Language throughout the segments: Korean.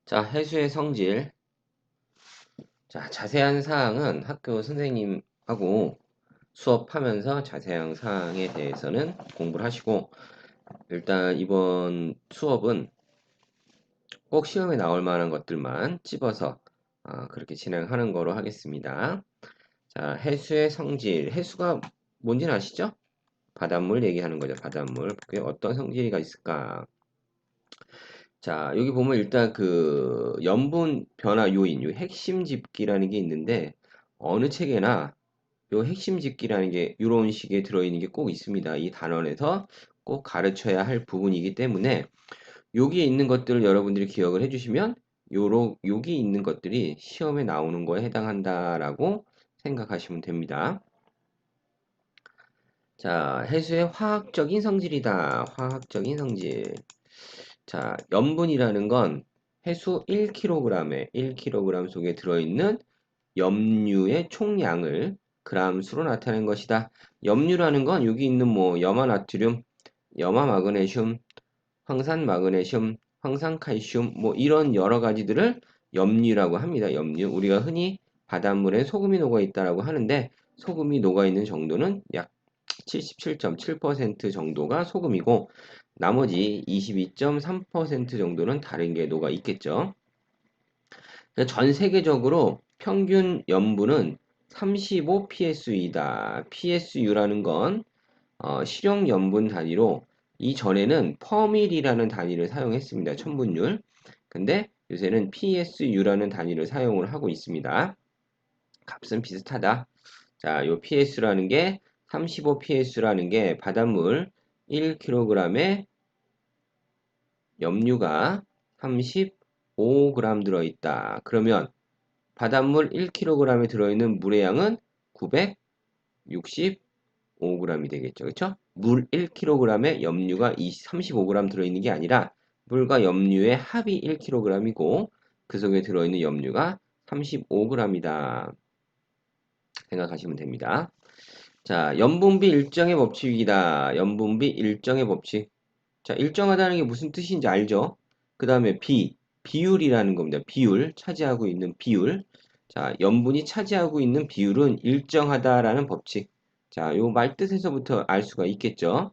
자, 해수의 성질. 자, 자세한 사항은 학교 선생님하고 수업하면서 자세한 사항에 대해서는 공부를 하시고, 일단 이번 수업은 꼭 시험에 나올 만한 것들만 찝어서 그렇게 진행하는 거로 하겠습니다. 자, 해수의 성질. 해수가 뭔지는 아시죠? 바닷물 얘기하는 거죠. 바닷물. 그게 어떤 성질이 있을까? 자, 여기 보면 일단 그 염분 변화 요인, 요 핵심 집기라는 게 있는데 어느 책에나 요 핵심 집기라는 게 이런 식의 들어있는 게 꼭 있습니다. 이 단원에서 꼭 가르쳐야 할 부분이기 때문에 여기에 있는 것들을 여러분들이 기억을 해주시면 여기 있는 것들이 시험에 나오는 거에 해당한다라고 생각하시면 됩니다. 자, 해수의 화학적인 성질이다. 화학적인 성질. 자, 염분이라는 건 해수 1kg에 1kg 속에 들어있는 염류의 총량을 그람수로 나타낸 것이다. 염류라는 건 여기 있는 뭐 염화나트륨, 염화마그네슘, 황산마그네슘, 황산칼슘 뭐 이런 여러 가지들을 염류라고 합니다. 염류. 우리가 흔히 바닷물에 소금이 녹아 있다라고 하는데 소금이 녹아 있는 정도는 약 77.7% 정도가 소금이고 나머지 22.3% 정도는 다른 게 녹아 있겠죠. 전 세계적으로 평균 염분은 35 psu이다. psu라는 건 실용 염분 단위로 이전에는 퍼밀이라는 단위를 사용했습니다. 첨분율. 근데 요새는 psu라는 단위를 사용을 하고 있습니다. 값은 비슷하다. 자, 요 ps라는 게 35 ps라는 게 바닷물 1kg에 염류가 35g 들어있다. 그러면 바닷물 1kg에 들어있는 물의 양은 965g이 되겠죠. 그렇죠? 물 1kg에 염류가 35g 들어있는 게 아니라 물과 염류의 합이 1kg이고 그 속에 들어있는 염류가 35g이다. 생각하시면 됩니다. 자, 염분비 일정의 법칙이다. 염분비 일정의 법칙. 자, 일정하다는 게 무슨 뜻인지 알죠? 그 다음에 비율이라는 겁니다. 비율, 차지하고 있는 비율. 자, 염분이 차지하고 있는 비율은 일정하다라는 법칙. 자, 요 말뜻에서부터 알 수가 있겠죠?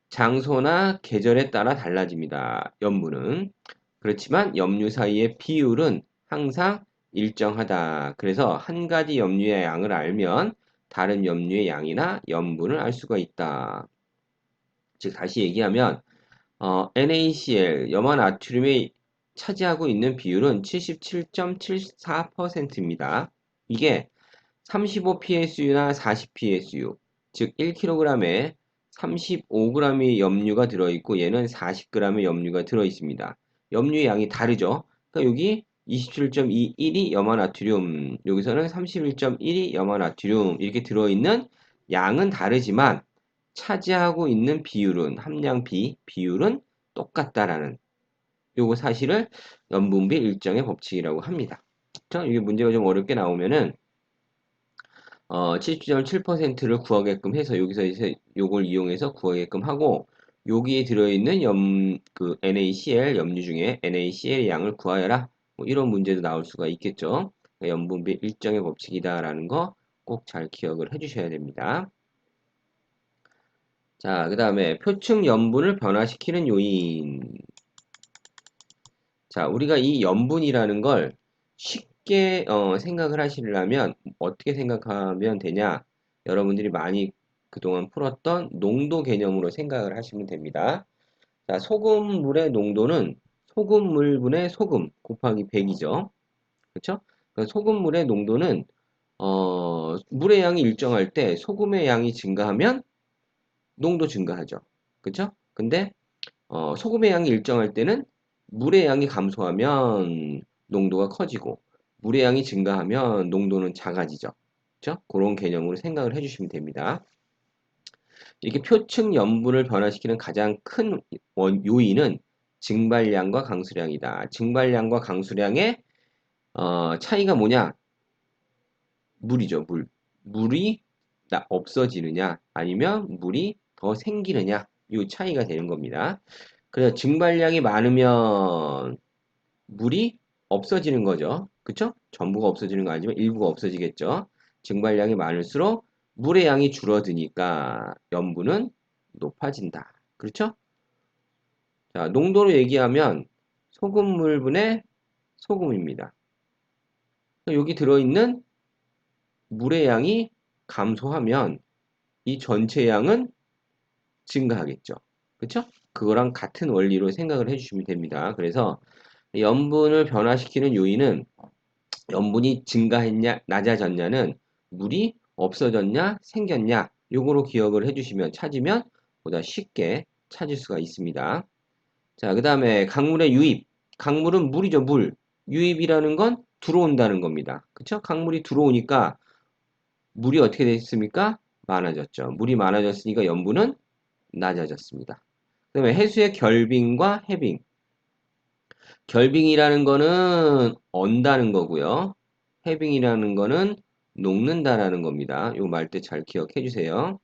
장소나 계절에 따라 달라집니다. 염분은. 그렇지만 염류 사이의 비율은 항상 일정하다. 그래서 한 가지 염류의 양을 알면 다른 염류의 양이나 염분을 알 수가 있다. 즉, 다시 얘기하면 NaCl, 염화나트륨이 차지하고 있는 비율은 77.74%입니다. 이게 35psu나 40psu, 즉 1kg에 35g의 염류가 들어있고 얘는 40g의 염류가 들어있습니다. 염류의 양이 다르죠. 그러니까 여기 27.21이 염화나트륨, 여기서는 31.1이 염화나트륨 이렇게 들어있는 양은 다르지만 차지하고 있는 비율은 비율은 똑같다라는 요거 사실을 염분비 일정의 법칙이라고 합니다. 자, 이게 문제가 좀 어렵게 나오면은 77.7%를 구하게끔 해서 여기서 이제 요걸 이용해서 구하게끔 하고 여기에 들어있는 NaCl 염류 중에 NaCl의 양을 구하여라. 뭐 이런 문제도 나올 수가 있겠죠. 그러니까 염분비 일정의 법칙이다라는 거 꼭 잘 기억을 해주셔야 됩니다. 자, 그 다음에 표층 염분을 변화시키는 요인. 자, 우리가 이 염분이라는 걸 쉽게 생각을 하시려면 어떻게 생각하면 되냐? 여러분들이 많이 그동안 풀었던 농도 개념으로 생각을 하시면 됩니다. 자, 소금물의 농도는 소금물분의 소금 곱하기 100이죠. 그렇죠? 소금물의 농도는 물의 양이 일정할 때 소금의 양이 증가하면 농도 증가하죠. 그렇죠? 근데 소금의 양이 일정할 때는 물의 양이 감소하면 농도가 커지고 물의 양이 증가하면 농도는 작아지죠. 그렇죠? 그런 개념으로 생각을 해주시면 됩니다. 이렇게 표층 염분을 변화시키는 가장 큰 요인은 증발량과 강수량이다. 증발량과 강수량의 차이가 뭐냐? 물이죠, 물. 물이 없어지느냐, 아니면 물이 더 생기느냐, 이 차이가 되는 겁니다. 그래서 증발량이 많으면 물이 없어지는 거죠. 그쵸? 전부가 없어지는 거 아니지만 일부가 없어지겠죠. 증발량이 많을수록 물의 양이 줄어드니까 염분은 높아진다. 그렇죠? 자, 농도로 얘기하면 소금물분의 소금입니다. 여기 들어있는 물의 양이 감소하면 이 전체 양은 증가하겠죠. 그쵸? 그거랑 같은 원리로 생각을 해주시면 됩니다. 그래서 염분을 변화시키는 요인은 염분이 증가했냐, 낮아졌냐는 물이 없어졌냐, 생겼냐, 요거로 기억을 해주시면 찾으면 보다 쉽게 찾을 수가 있습니다. 자, 그 다음에 강물의 유입. 강물은 물이죠, 물. 유입이라는 건 들어온다는 겁니다. 그쵸? 강물이 들어오니까 물이 어떻게 됐습니까? 많아졌죠. 물이 많아졌으니까 염분은 낮아졌습니다. 그 다음에 해수의 결빙과 해빙. 결빙이라는 거는 언다는 거고요. 해빙이라는 거는 녹는다라는 겁니다. 요 말 때 잘 기억해 주세요.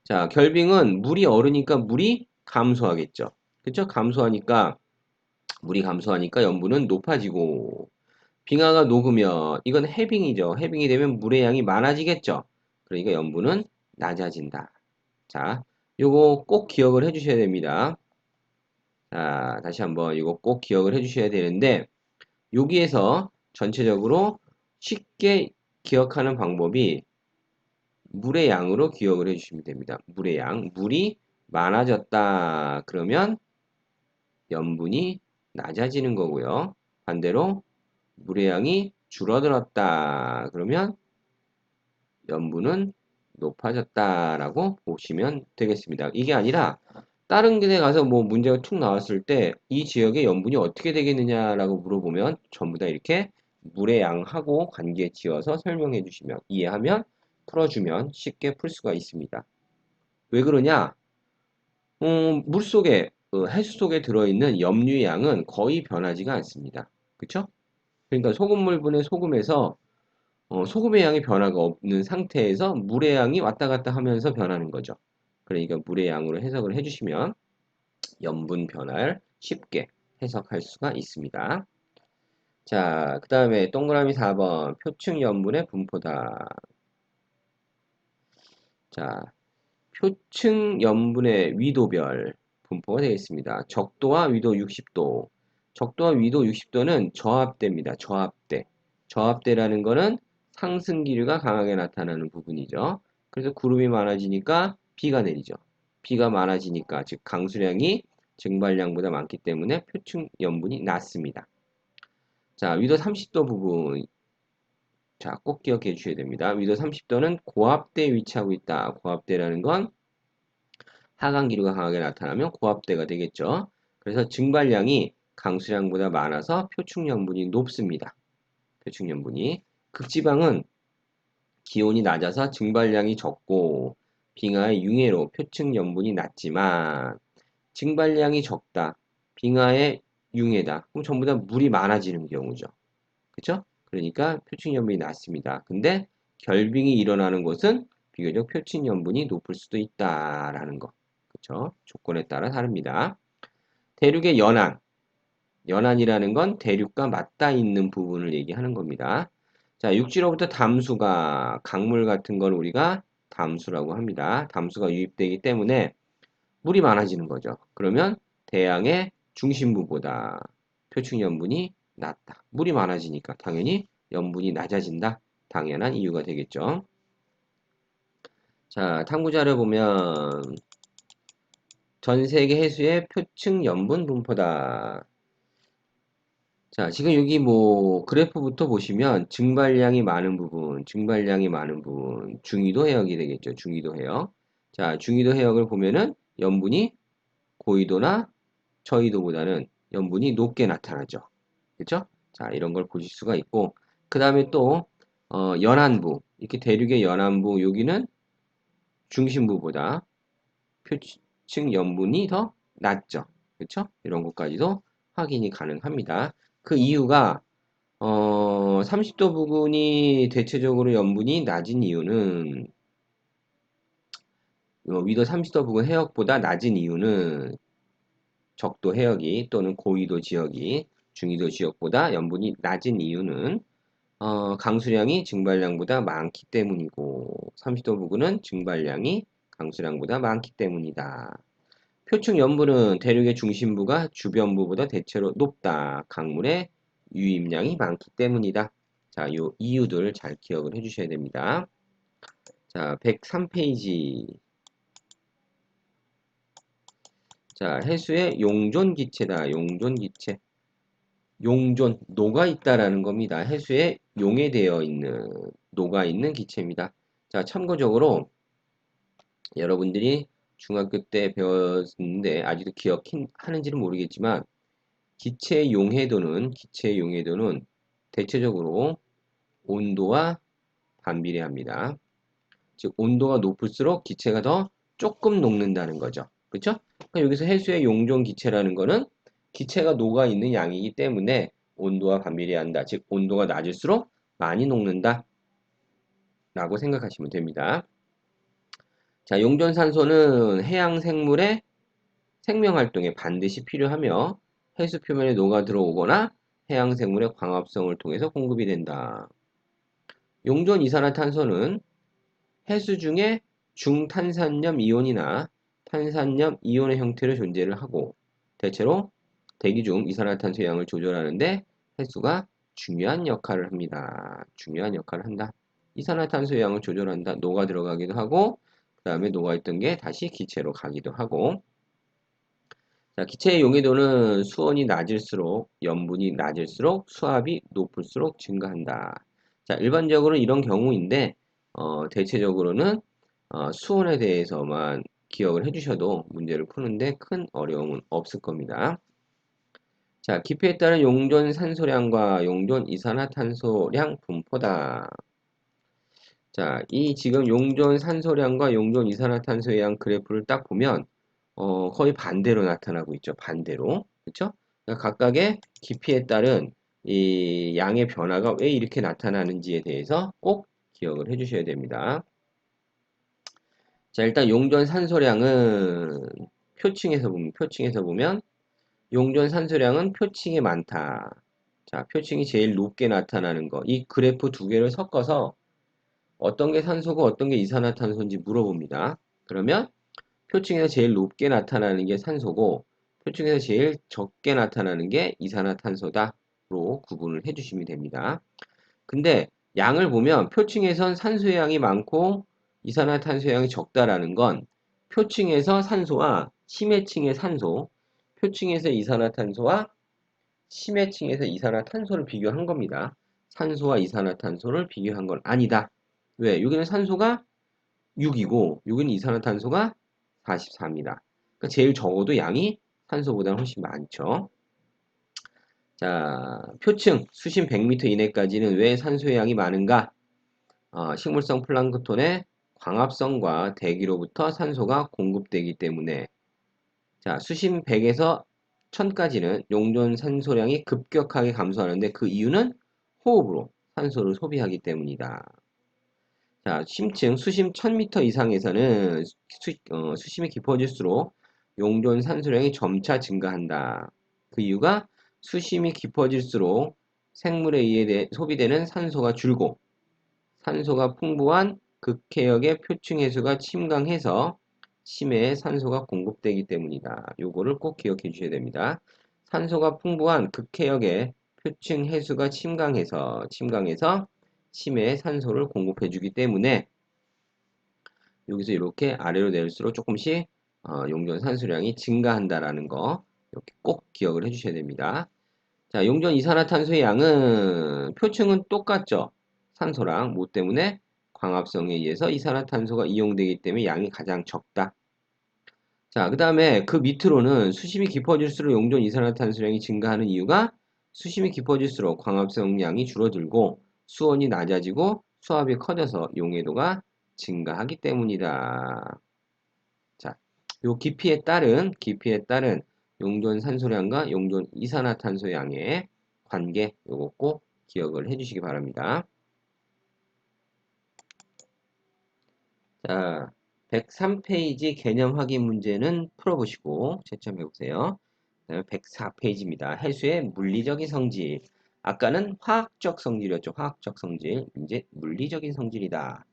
자, 결빙은 물이 얼으니까 물이 감소하겠죠. 그쵸? 물이 감소하니까 염분은 높아지고, 빙하가 녹으면 이건 해빙이죠. 해빙이 되면 물의 양이 많아지겠죠. 그러니까 염분은 낮아진다. 자, 요거 꼭 기억을 해 주셔야 됩니다. 자, 다시 한번 이거 꼭 기억을 해 주셔야 되는데, 여기에서 전체적으로 쉽게 기억하는 방법이 물의 양으로 기억을 해주시면 됩니다. 물의 양. 물이 많아졌다. 그러면 염분이 낮아지는 거고요. 반대로 물의 양이 줄어들었다. 그러면 염분은 높아졌다라고 보시면 되겠습니다. 이게 아니라 다른 데 가서 뭐 문제가 툭 나왔을 때 이 지역의 염분이 어떻게 되겠느냐라고 물어보면 전부 다 이렇게 물의 양하고 관계 지어서 설명해 주시면 이해하면 풀어주면 쉽게 풀 수가 있습니다. 왜 그러냐? 물속에 해수 속에 들어있는 염류의 양은 거의 변하지가 않습니다. 그쵸? 그러니까 소금물분의 소금에서 소금의 양이 변화가 없는 상태에서 물의 양이 왔다 갔다 하면서 변하는 거죠. 그러니까 물의 양으로 해석을 해주시면 염분 변화를 쉽게 해석할 수가 있습니다. 자, 그 다음에 동그라미 4번 표층 염분의 분포다. 자, 표층 염분의 위도별 분포가 되겠습니다. 적도와 위도 60도. 적도와 위도 60도는 저압대입니다. 저압대. 저압대라는 거는 상승 기류가 강하게 나타나는 부분이죠. 그래서 구름이 많아지니까 비가 내리죠. 비가 많아지니까 즉 강수량이 증발량보다 많기 때문에 표층 염분이 낮습니다. 자, 위도 30도 부분. 자, 꼭 기억해 주셔야 됩니다. 위도 30도는 고압대에 위치하고 있다. 고압대라는 건 하강 기류가 강하게 나타나면 고압대가 되겠죠. 그래서 증발량이 강수량보다 많아서 표충염분이 높습니다. 표충염분이. 극지방은 기온이 낮아서 증발량이 적고 빙하의 융해로 표층염분이 낮지만 증발량이 적다. 빙하의 융해다. 그럼 전부 다 물이 많아지는 경우죠. 그쵸? 그러니까 표층염분이 낮습니다. 근데 결빙이 일어나는 곳은 비교적 표층염분이 높을 수도 있다라는 거. 그쵸? 조건에 따라 다릅니다. 대륙의 연안. 연안이라는 건 대륙과 맞닿아 있는 부분을 얘기하는 겁니다. 자, 육지로부터 담수가, 강물 같은 걸 우리가 담수라고 합니다. 담수가 유입되기 때문에 물이 많아지는 거죠. 그러면 대양의 중심부보다 표층 염분이 낮다. 물이 많아지니까 당연히 염분이 낮아진다. 당연한 이유가 되겠죠. 자, 탐구자를 보면 전 세계 해수의 표층 염분 분포다. 자, 지금 여기 뭐 그래프부터 보시면 증발량이 많은 부분, 중위도 해역이 되겠죠. 중위도 해역. 자, 중위도 해역을 보면은 염분이 고위도나 저위도보다는 염분이 높게 나타나죠. 그렇죠? 자, 이런 걸 보실 수가 있고, 그 다음에 또 연안부, 이렇게 대륙의 연안부 여기는 중심부보다 표층 염분이 더 낮죠. 그렇죠? 이런 것까지도 확인이 가능합니다. 그 이유가 30도 부근이 대체적으로 염분이 낮은 이유는 위도 30도 부근 해역보다 낮은 이유는 적도 해역이 또는 고위도 지역이 중위도 지역보다 염분이 낮은 이유는 강수량이 증발량보다 많기 때문이고 30도 부근은 증발량이 강수량보다 많기 때문이다. 표층 염분은 대륙의 중심부가 주변부보다 대체로 높다. 강물의 유입량이 많기 때문이다. 자, 요 이유들 잘 기억을 해주셔야 됩니다. 자, 103페이지. 자, 해수의 용존 기체다. 용존 기체. 용존, 녹아 있다라는 겁니다. 해수에 용해되어 있는, 녹아 있는 기체입니다. 자, 참고적으로 여러분들이 중학교 때 배웠는데 아직도 기억하는지는 모르겠지만 기체의 용해도는 대체적으로 온도와 반비례합니다. 즉 온도가 높을수록 기체가 더 조금 녹는다는 거죠. 그렇죠? 그러니까 여기서 해수의 용존 기체라는 거는 기체가 녹아 있는 양이기 때문에 온도와 반비례한다. 즉 온도가 낮을수록 많이 녹는다. 라고 생각하시면 됩니다. 자, 용존산소는 해양 생물의 생명 활동에 반드시 필요하며 해수 표면에 녹아 들어오거나 해양 생물의 광합성을 통해서 공급이 된다. 용존 이산화탄소는 해수 중에 중탄산염 이온이나 탄산염 이온의 형태로 존재를 하고 대체로 대기 중 이산화탄소 양을 조절하는데 해수가 중요한 역할을 합니다. 중요한 역할을 한다. 이산화탄소 양을 조절한다. 녹아 들어가기도 하고 그 다음에 녹아있던 게 다시 기체로 가기도 하고 자, 기체의 용해도는 수온이 낮을수록 염분이 낮을수록 수압이 높을수록 증가한다. 자, 일반적으로 이런 경우인데 대체적으로는 수온에 대해서만 기억을 해주셔도 문제를 푸는데 큰 어려움은 없을 겁니다. 자, 기피에 따른 용존 산소량과 용존 이산화탄소량 분포다. 자, 이 지금 용존 산소량과 용존 이산화탄소의 양 그래프를 딱 보면 거의 반대로 나타나고 있죠. 반대로. 그렇죠? 그러니까 각각의 깊이에 따른 이 양의 변화가 왜 이렇게 나타나는지에 대해서 꼭 기억을 해 주셔야 됩니다. 자, 일단 용존 산소량은 표층에서 보면 용존 산소량은 표층이 많다. 자, 표층이 제일 높게 나타나는 거. 이 그래프 두 개를 섞어서 어떤 게 산소고 어떤 게 이산화탄소인지 물어봅니다. 그러면 표층에서 제일 높게 나타나는 게 산소고 표층에서 제일 적게 나타나는 게 이산화탄소다로 구분을 해주시면 됩니다. 근데 양을 보면 표층에선 산소의 양이 많고 이산화탄소의 양이 적다라는 건 표층에서 산소와 심해층의 산소, 표층에서 이산화탄소와 심해층에서 이산화탄소를 비교한 겁니다. 산소와 이산화탄소를 비교한 건 아니다. 왜? 여기는 산소가 6이고 여기는 이산화탄소가 44입니다. 그러니까 제일 적어도 양이 산소보다 훨씬 많죠. 자, 표층 수심 100m 이내까지는 왜 산소의 양이 많은가? 식물성 플랑크톤의 광합성과 대기로부터 산소가 공급되기 때문에 자, 수심 100에서 1000까지는 용존 산소량이 급격하게 감소하는데 그 이유는 호흡으로 산소를 소비하기 때문이다. 자, 심층 수심 1000m 이상에서는 수심이 깊어질수록 용존 산소량이 점차 증가한다. 그 이유가 수심이 깊어질수록 생물에 의해 소비되는 산소가 줄고 산소가 풍부한 극해역의 표층 해수가 침강해서 심해에 산소가 공급되기 때문이다. 요거를 꼭 기억해 주셔야 됩니다. 산소가 풍부한 극해역의 표층 해수가 침강해서 심해에 산소를 공급해 주기 때문에 여기서 이렇게 아래로 내릴수록 조금씩 용존 산소량이 증가한다라는 거 이렇게 꼭 기억을 해 주셔야 됩니다. 자, 용존 이산화탄소의 양은 표층은 똑같죠. 산소랑 뭐 때문에 광합성에 의해서 이산화탄소가 이용되기 때문에 양이 가장 적다. 자, 그 다음에 그 밑으로는 수심이 깊어질수록 용존 이산화탄소량이 증가하는 이유가 수심이 깊어질수록 광합성 양이 줄어들고 수온이 낮아지고 수압이 커져서 용해도가 증가하기 때문이다. 자, 요 깊이에 따른 용존 산소량과 용존 이산화탄소량의 관계 요거 꼭 기억을 해주시기 바랍니다. 자, 103페이지 개념 확인 문제는 풀어보시고 채점해 보세요. 104페이지입니다. 해수의 물리적인 성질. 아까는 화학적 성질이었죠. 화학적 성질. 이제 물리적인 성질이다.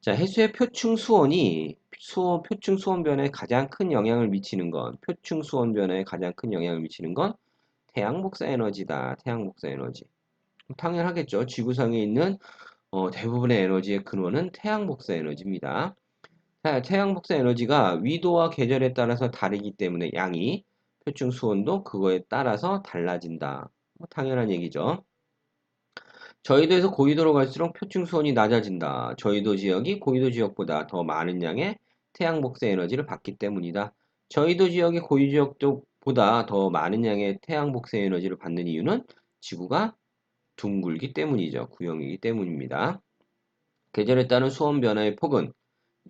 자, 해수의 표층 수온이 표층 수온 변화에 가장 큰 영향을 미치는 건 표층 수온 변화에 가장 큰 영향을 미치는 건 태양 복사 에너지다. 태양 복사 에너지. 당연하겠죠. 지구상에 있는 대부분의 에너지의 근원은 태양 복사 에너지입니다. 자, 태양 복사 에너지가 위도와 계절에 따라서 다르기 때문에 양이 표층 수온도 그거에 따라서 달라진다. 당연한 얘기죠. 저희도에서 고위도로 갈수록 표층 수온이 낮아진다. 저희도 지역이 고위도 지역보다 더 많은 양의 태양 복사 에너지를 받기 때문이다. 저희도 지역이 고위도 지역보다 더 많은 양의 태양 복사 에너지를 받는 이유는 지구가 둥글기 때문이죠. 구형이기 때문입니다. 계절에 따른 수온 변화의 폭은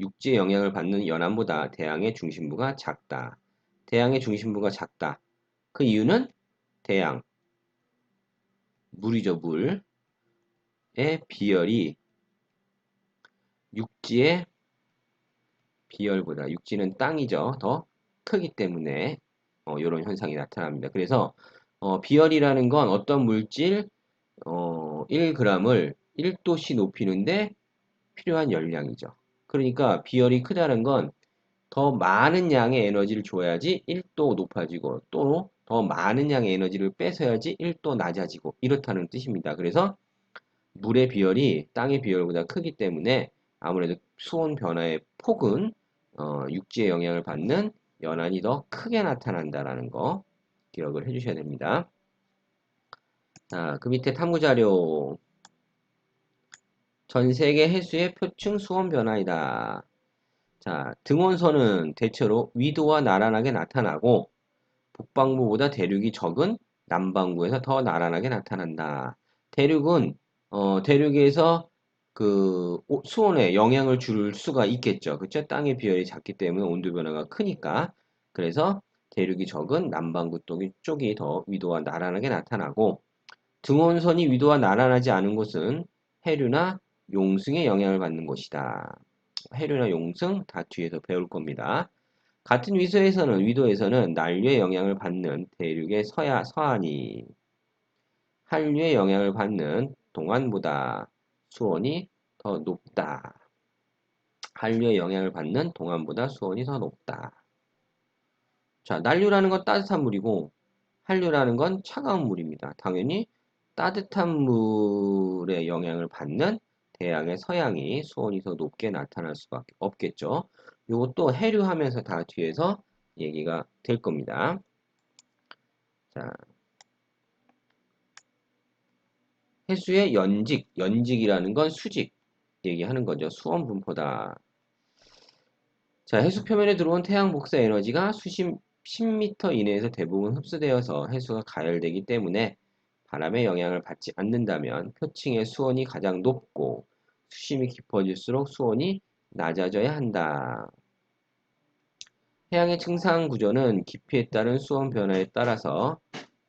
육지의 영향을 받는 연안보다 대양의 중심부가 작다. 대양의 중심부가 작다. 그 이유는 대양, 물이죠, 물의 비열이 육지의 비열보다, 육지는 땅이죠, 더 크기 때문에 이런 현상이 나타납니다. 그래서 비열이라는 건 어떤 물질 1g을 1도씨 높이는데 필요한 열량이죠. 그러니까 비열이 크다는 건 더 많은 양의 에너지를 줘야지 1도 높아지고 또 더 많은 양의 에너지를 뺏어야지 1도 낮아지고 이렇다는 뜻입니다. 그래서 물의 비열이 땅의 비열보다 크기 때문에 아무래도 수온 변화의 폭은 육지의 영향을 받는 연안이 더 크게 나타난다라는 거 기억을 해주셔야 됩니다. 자, 그 밑에 탐구 자료. 전 세계 해수의 표층 수온 변화이다. 자, 등원선은 대체로 위도와 나란하게 나타나고 북반구보다 대륙이 적은 남반구에서 더 나란하게 나타난다. 대륙은 대륙에서 그 수온에 영향을 줄 수가 있겠죠. 그쵸? 땅의 비열이 작기 때문에 온도 변화가 크니까. 그래서 대륙이 적은 남반구 쪽이 더 위도와 나란하게 나타나고 등원선이 위도와 나란하지 않은 곳은 해류나 용승의 영향을 받는 곳이다. 해류나 용승 다 뒤에서 배울 겁니다. 같은 위도에서는 난류의 영향을 받는 대륙의 서안이 한류의 영향을 받는 동안보다 수온이 더 높다. 한류의 영향을 받는 동안보다 수온이 더 높다. 자, 난류라는 건 따뜻한 물이고 한류라는 건 차가운 물입니다. 당연히 따뜻한 물의 영향을 받는 대양의 서양이 수온이 더 높게 나타날 수밖에 없겠죠. 이것도 해류하면서 다 뒤에서 얘기가 될 겁니다. 자, 해수의 연직이라는 건 수직 얘기하는 거죠. 수온 분포다. 자, 해수 표면에 들어온 태양 복사 에너지가 수심 10m 이내에서 대부분 흡수되어서 해수가 가열되기 때문에 바람의 영향을 받지 않는다면 표층의 수온이 가장 높고 수심이 깊어질수록 수온이 낮아져야 한다. 해양의 층상 구조는 깊이에 따른 수온 변화에 따라서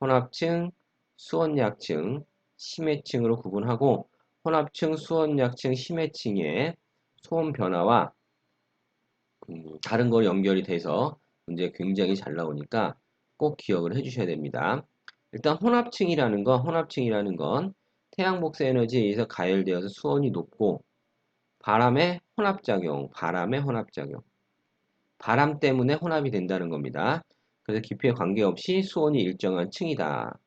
혼합층, 수온약층, 심해층으로 구분하고 혼합층, 수온약층, 심해층의 수온 변화와 다른 거 연결이 돼서 문제 굉장히 잘 나오니까 꼭 기억을 해주셔야 됩니다. 일단 혼합층이라는 건 태양 복사 에너지에 의해서 가열되어서 수온이 높고 바람의 혼합작용, 바람 때문에 혼합이 된다는 겁니다. 그래서 깊이에 관계없이 수온이 일정한 층이다.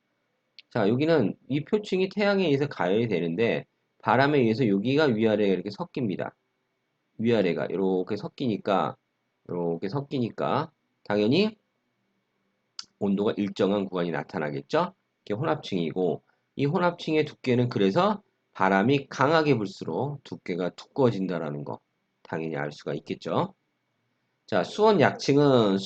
자, 여기는 이 표층이 태양에 의해서 가열이 되는데 바람에 의해서 여기가 위아래가 이렇게 섞입니다. 위아래가 이렇게 섞이니까 당연히 온도가 일정한 구간이 나타나겠죠? 이게 혼합층이고 이 혼합층의 두께는 그래서 바람이 강하게 불수록 두께가 두꺼워진다라는 거 당연히 알 수가 있겠죠? 자, 수온 약층은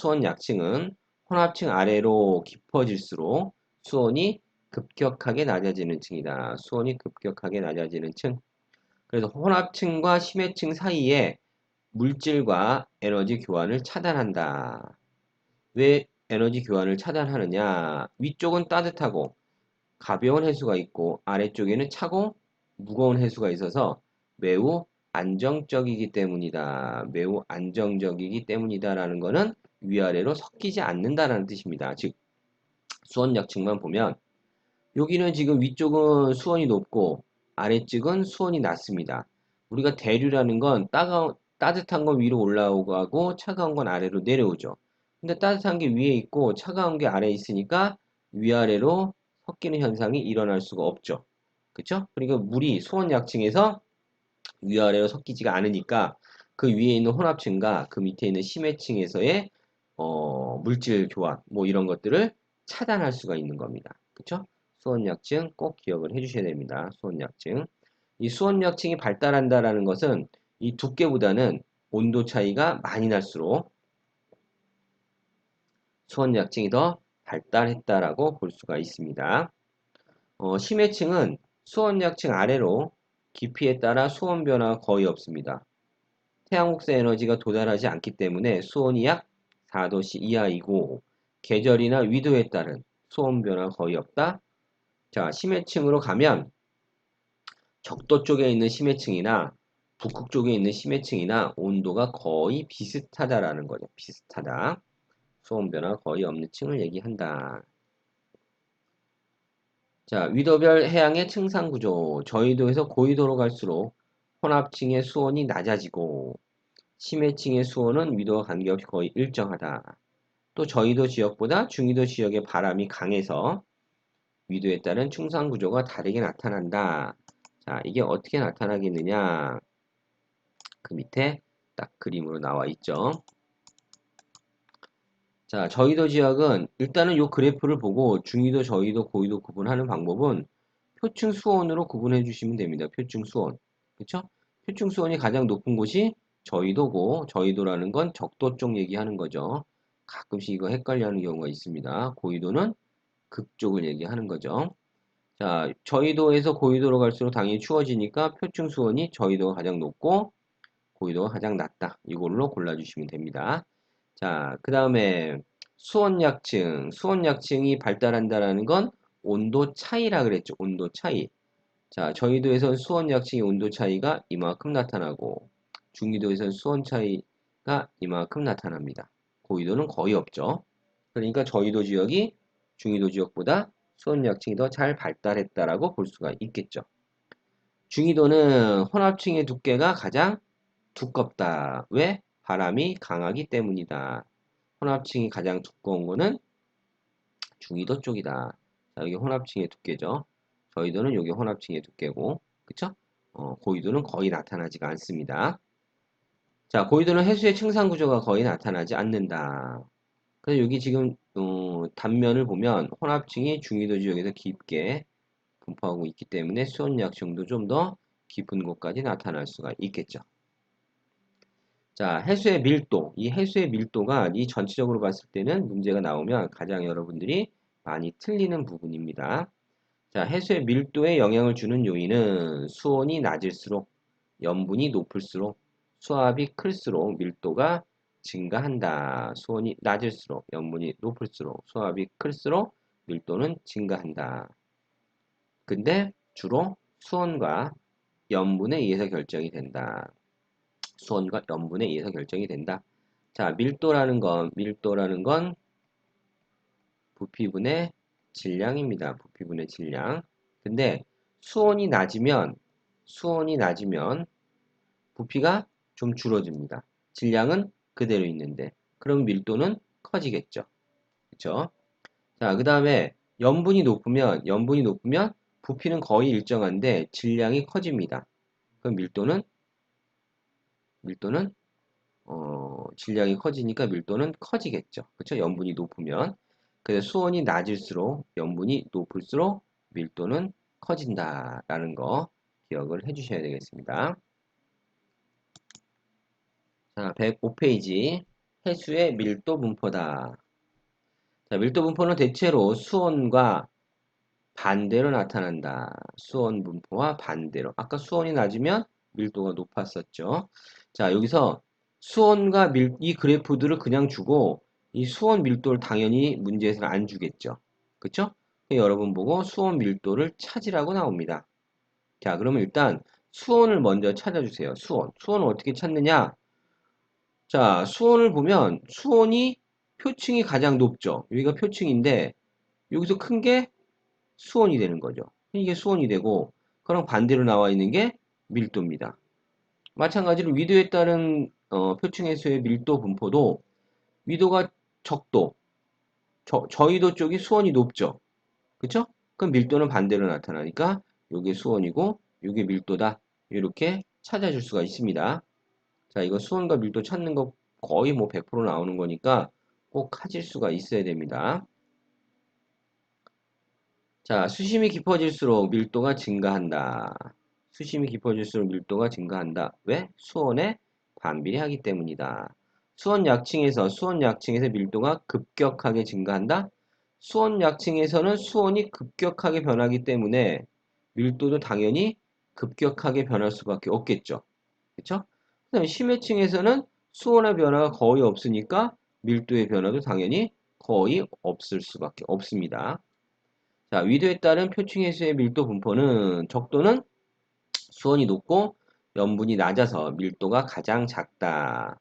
혼합층 아래로 깊어질수록 수온이 급격하게 낮아지는 층이다. 수온이 급격하게 낮아지는 층. 그래서 혼합층과 심해층 사이에 물질과 에너지 교환을 차단한다. 왜 에너지 교환을 차단하느냐? 위쪽은 따뜻하고 가벼운 해수가 있고 아래쪽에는 차고 무거운 해수가 있어서 매우 안정적이기 때문이다. 매우 안정적이기 때문이다라는 거는 위아래로 섞이지 않는다라는 뜻입니다. 즉 수원약층만 보면 여기는 지금 위쪽은 수온이 높고 아래쪽은 수온이 낮습니다. 우리가 대류라는 건 따뜻한 건 위로 올라오고 차가운 건 아래로 내려오죠. 근데 따뜻한 게 위에 있고 차가운 게 아래에 있으니까 위아래로 섞이는 현상이 일어날 수가 없죠. 그쵸? 그러니까 물이 수온약층에서 위아래로 섞이지가 않으니까 그 위에 있는 혼합층과 그 밑에 있는 심해층에서의 물질 교환 뭐 이런 것들을 차단할 수가 있는 겁니다. 그쵸? 수온약층 꼭 기억을 해주셔야 됩니다. 수온약층. 이 수온약층이 발달한다라는 것은 이 두께보다는 온도 차이가 많이 날수록 수온약층이 더 발달했다라고 볼 수가 있습니다. 심해층은 수온약층 아래로 깊이에 따라 수온 변화가 거의 없습니다. 태양국세 에너지가 도달하지 않기 때문에 수온이 약 4도씨 이하이고 계절이나 위도에 따른 수온 변화가 거의 없다. 자, 심해층으로 가면 적도 쪽에 있는 심해층이나 북극 쪽에 있는 심해층이나 온도가 거의 비슷하다라는 거죠. 비슷하다. 수온 변화 거의 없는 층을 얘기한다. 자, 위도별 해양의 층상 구조. 저위도에서 고위도로 갈수록 혼합층의 수온이 낮아지고 심해층의 수온은 위도와 관계없이 거의 일정하다. 또 저위도 지역보다 중위도 지역의 바람이 강해서 위도에 따른 충상 구조가 다르게 나타난다. 자, 이게 어떻게 나타나겠느냐? 그 밑에 딱 그림으로 나와 있죠. 자, 저위도 지역은 일단은 이 그래프를 보고 중위도, 저위도, 고위도 구분하는 방법은 표층 수온으로 구분해 주시면 됩니다. 표층 수온. 그쵸? 표층 수온이 가장 높은 곳이 저위도고, 저위도라는 건 적도 쪽 얘기하는 거죠. 가끔씩 이거 헷갈려 하는 경우가 있습니다. 고위도는 극쪽을 얘기하는 거죠. 자, 저위도에서 고위도로 갈수록 당연히 추워지니까 표층 수온이 저위도가 가장 높고 고위도가 가장 낮다. 이걸로 골라주시면 됩니다. 자, 그 다음에 수온약층. 수온약층이 발달한다라는 건 온도 차이라 그랬죠. 온도 차이. 자, 저위도에서는 수온약층의 온도 차이가 이만큼 나타나고 중위도에서는 수온 차이가 이만큼 나타납니다. 고위도는 거의 없죠. 그러니까 저위도 지역이 중위도 지역보다 수온약층이 더 잘 발달했다라고 볼 수가 있겠죠. 중위도는 혼합층의 두께가 가장 두껍다. 왜? 바람이 강하기 때문이다. 혼합층이 가장 두꺼운 거는 중위도 쪽이다. 자, 여기 혼합층의 두께죠. 저위도는 여기 혼합층의 두께고, 그쵸? 고위도는 거의 나타나지가 않습니다. 자, 고위도는 해수의 층상 구조가 거의 나타나지 않는다. 그래서 여기 지금 단면을 보면 혼합층이 중위도 지역에서 깊게 분포하고 있기 때문에 수온약층도 좀 더 깊은 곳까지 나타날 수가 있겠죠. 자, 해수의 밀도. 이 해수의 밀도가 이 전체적으로 봤을 때는 문제가 나오면 가장 여러분들이 많이 틀리는 부분입니다. 자, 해수의 밀도에 영향을 주는 요인은 수온이 낮을수록 염분이 높을수록 수압이 클수록 밀도가 증가한다. 수온이 낮을수록 염분이 높을수록 수압이 클수록 밀도는 증가한다. 근데 주로 수온과 염분에 의해서 결정이 된다. 수온과 염분에 의해서 결정이 된다. 자, 밀도라는 건 부피분의 질량입니다. 부피분의 질량. 근데 수온이 낮으면 부피가 좀 줄어듭니다. 질량은 그대로 있는데 그럼 밀도는 커지겠죠. 그렇죠? 자, 그다음에 염분이 높으면 부피는 거의 일정한데 질량이 커집니다. 그럼 밀도는 질량이 커지니까 밀도는 커지겠죠. 그렇죠? 염분이 높으면. 그래서 수온이 낮을수록 염분이 높을수록 밀도는 커진다라는 거 기억을 해주셔야 되겠습니다. 자, 105페이지 해수의 밀도 분포다. 자, 밀도 분포는 대체로 수온과 반대로 나타난다. 수온 분포와 반대로. 아까 수온이 낮으면 밀도가 높았었죠. 자, 여기서 이 그래프들을 그냥 주고 이 수온 밀도를 당연히 문제에서는 안 주겠죠. 그쵸? 여러분 보고 수온 밀도를 찾으라고 나옵니다. 자, 그러면 일단 수온을 먼저 찾아주세요. 수온을 어떻게 찾느냐? 자, 수온을 보면 수온이 표층이 가장 높죠. 여기가 표층인데 여기서 큰 게 수온이 되는 거죠. 이게 수온이 되고 그럼 반대로 나와 있는 게 밀도입니다. 마찬가지로 위도에 따른 표층해수의 밀도 분포도 위도가 적도, 저위도 쪽이 수온이 높죠. 그쵸? 그럼 밀도는 반대로 나타나니까 이게 수온이고 이게 밀도다. 이렇게 찾아줄 수가 있습니다. 자, 이거 수온과 밀도 찾는 거 거의 뭐 100% 나오는 거니까 꼭 가질 수가 있어야 됩니다. 자, 수심이 깊어질수록 밀도가 증가한다. 수심이 깊어질수록 밀도가 증가한다. 왜? 수온에 반비례하기 때문이다. 수온 약층에서 밀도가 급격하게 증가한다. 수온 약층에서는 수온이 급격하게 변하기 때문에 밀도도 당연히 급격하게 변할 수밖에 없겠죠. 그렇죠? 그다음에 심해층에서는 수온의 변화가 거의 없으니까 밀도의 변화도 당연히 거의 없을 수밖에 없습니다. 자, 위도에 따른 표층해수의 밀도 분포는 적도는 수온이 높고 염분이 낮아서 밀도가 가장 작다.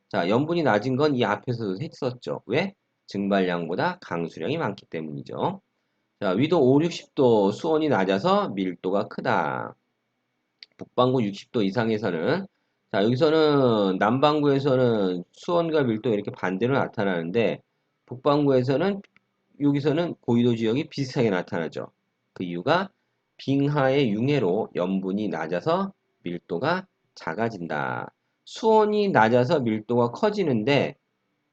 자, 염분이 낮은 건 이 앞에서도 했었죠. 왜? 증발량보다 강수량이 많기 때문이죠. 자, 위도 5, 60도 수온이 낮아서 밀도가 크다. 북반구 60도 이상에서는 자, 여기서는 남반구에서는 수온과 밀도가 이렇게 반대로 나타나는데 북반구에서는 여기서는 고위도 지역이 비슷하게 나타나죠. 그 이유가 빙하의 융해로 염분이 낮아서 밀도가 작아진다. 수온이 낮아서 밀도가 커지는데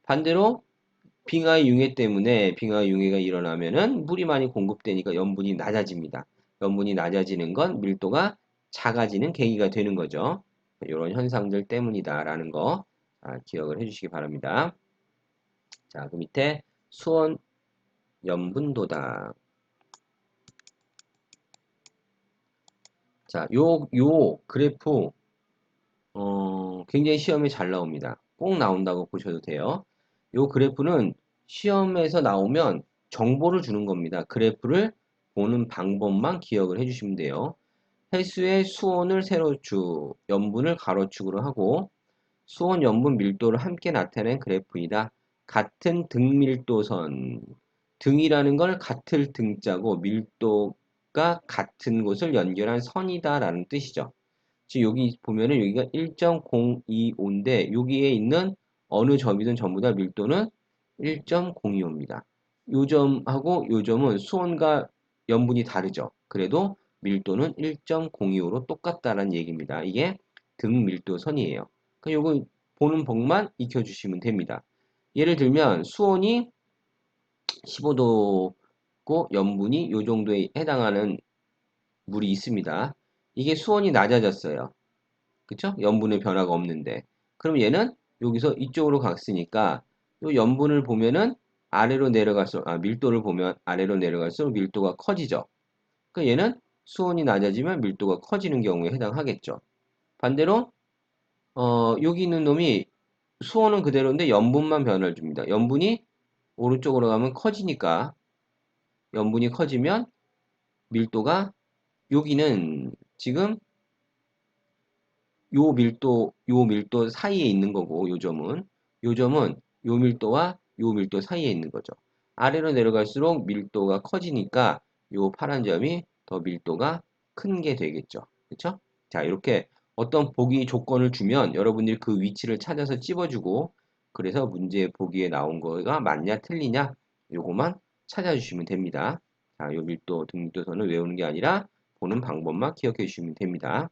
반대로 빙하의 융해 때문에 빙하의 융해가 일어나면은 물이 많이 공급되니까 염분이 낮아집니다. 염분이 낮아지는 건 밀도가 작아지는 계기가 되는 거죠. 이런 현상들 때문이다라는 거 기억을 해주시기 바랍니다. 자, 그 밑에 수온 염분도다. 자, 요 그래프 굉장히 시험에 잘 나옵니다. 꼭 나온다고 보셔도 돼요. 요 그래프는 시험에서 나오면 정보를 주는 겁니다. 그래프를 보는 방법만 기억을 해주시면 돼요. 해수의 수온을 세로축, 염분을 가로축으로 하고 수온, 염분, 밀도를 함께 나타낸 그래프이다. 같은 등밀도선, 등이라는 걸 같을 등자고 밀도가 같은 곳을 연결한 선이다라는 뜻이죠. 지금 여기 보면은 여기가 1.025인데 여기에 있는 어느 점이든 전부 다 밀도는 1.025입니다. 요 점하고 요 점은 수온과 염분이 다르죠. 그래도 밀도는 1.025로 똑같다는 얘기입니다. 이게 등밀도선이에요. 그러니까 요거 보는 법만 익혀주시면 됩니다. 예를 들면 수온이 15도고 염분이 요 정도에 해당하는 물이 있습니다. 이게 수온이 낮아졌어요. 그쵸? 염분의 변화가 없는데. 그럼 얘는 여기서 이쪽으로 갔으니까 요 염분을 보면은 아래로 내려갈수록, 밀도를 보면 아래로 내려갈수록 밀도가 커지죠. 그러니까 얘는 수온이 낮아지면 밀도가 커지는 경우에 해당하겠죠. 반대로, 여기 있는 놈이 수온은 그대로인데 염분만 변화를 줍니다. 염분이 오른쪽으로 가면 커지니까 염분이 커지면 밀도가 여기는 지금 요 밀도 사이에 있는 거고, 요 점은 요 밀도와 요 밀도 사이에 있는 거죠. 아래로 내려갈수록 밀도가 커지니까 요 파란 점이 더 밀도가 큰 게 되겠죠. 그쵸? 자, 이렇게 어떤 보기 조건을 주면 여러분들이 그 위치를 찾아서 찝어주고, 그래서 문제 보기에 나온 거가 맞냐, 틀리냐, 요거만 찾아주시면 됩니다. 자, 요 밀도, 등밀도선을 외우는 게 아니라 보는 방법만 기억해 주시면 됩니다.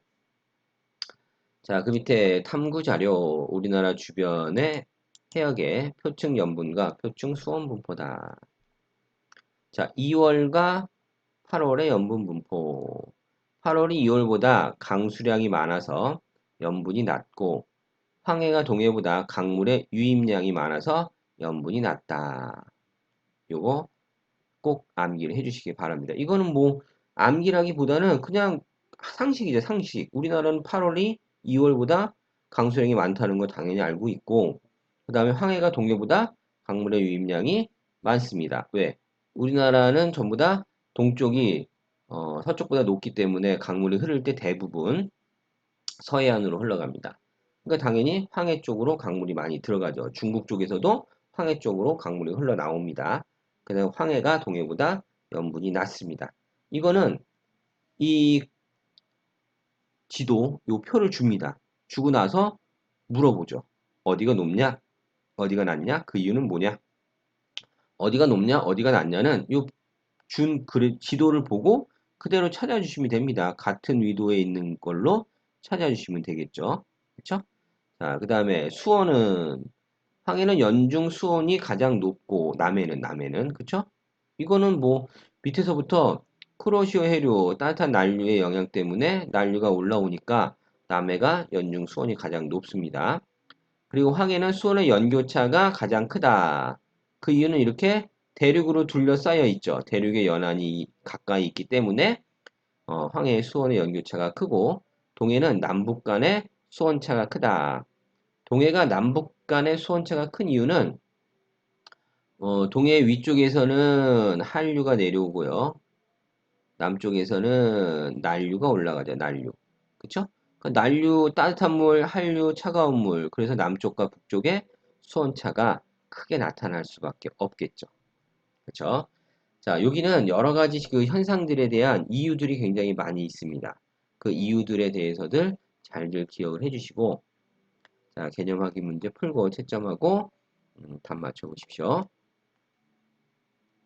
자, 그 밑에 탐구 자료, 우리나라 주변의 해역의 표층 염분과 표층 수온 분포다. 자, 2월과 8월의 염분 분포. 8월이 2월보다 강수량이 많아서 염분이 낮고, 황해가 동해보다 강물의 유입량이 많아서 염분이 낮다. 요거 꼭 암기를 해주시기 바랍니다. 이거는 뭐 암기라기보다는 그냥 상식이죠, 상식. 우리나라는 8월이 2월보다 강수량이 많다는 거 당연히 알고 있고, 그 다음에 황해가 동해보다 강물의 유입량이 많습니다. 왜? 우리나라는 전부 다 동쪽이 서쪽보다 높기 때문에 강물이 흐를 때 대부분 서해안으로 흘러갑니다. 그러니까 당연히 황해 쪽으로 강물이 많이 들어가죠. 중국 쪽에서도 황해 쪽으로 강물이 흘러나옵니다. 그다음 황해가 동해보다 염분이 낮습니다. 이거는 이 지도 요 표를 줍니다. 주고 나서 물어보죠. 어디가 높냐? 어디가 낮냐? 그 이유는 뭐냐? 어디가 높냐? 어디가 낮냐는 요 준 지도를 보고 그대로 찾아주시면 됩니다. 같은 위도에 있는 걸로 찾아주시면 되겠죠. 그쵸? 자, 그 다음에 수온은 황해는 연중 수온이 가장 높고 남해는 그쵸? 이거는 뭐 밑에서부터 크로시오 해류 따뜻한 난류의 영향 때문에 난류가 올라오니까 남해가 연중 수온이 가장 높습니다. 그리고 황해는 수온의 연교차가 가장 크다. 그 이유는 이렇게 대륙으로 둘러싸여 있죠. 대륙의 연안이 가까이 있기 때문에 황해의 수온의 연교차가 크고 동해는 남북 간의 수온차가 크다. 동해가 남북 간의 수온차가 큰 이유는 동해 위쪽에서는 한류가 내려오고요. 남쪽에서는 난류가 올라가죠. 난류. 그쵸? 그 난류, 따뜻한 물, 한류, 차가운 물. 그래서 남쪽과 북쪽에 수온차가 크게 나타날 수밖에 없겠죠. 그쵸? 자, 여기는 여러 가지 그 현상들에 대한 이유들이 굉장히 많이 있습니다. 그 이유들에 대해서들 잘들 기억을 해주시고, 자, 개념 확인 문제 풀고 채점하고 답 맞춰 보십시오.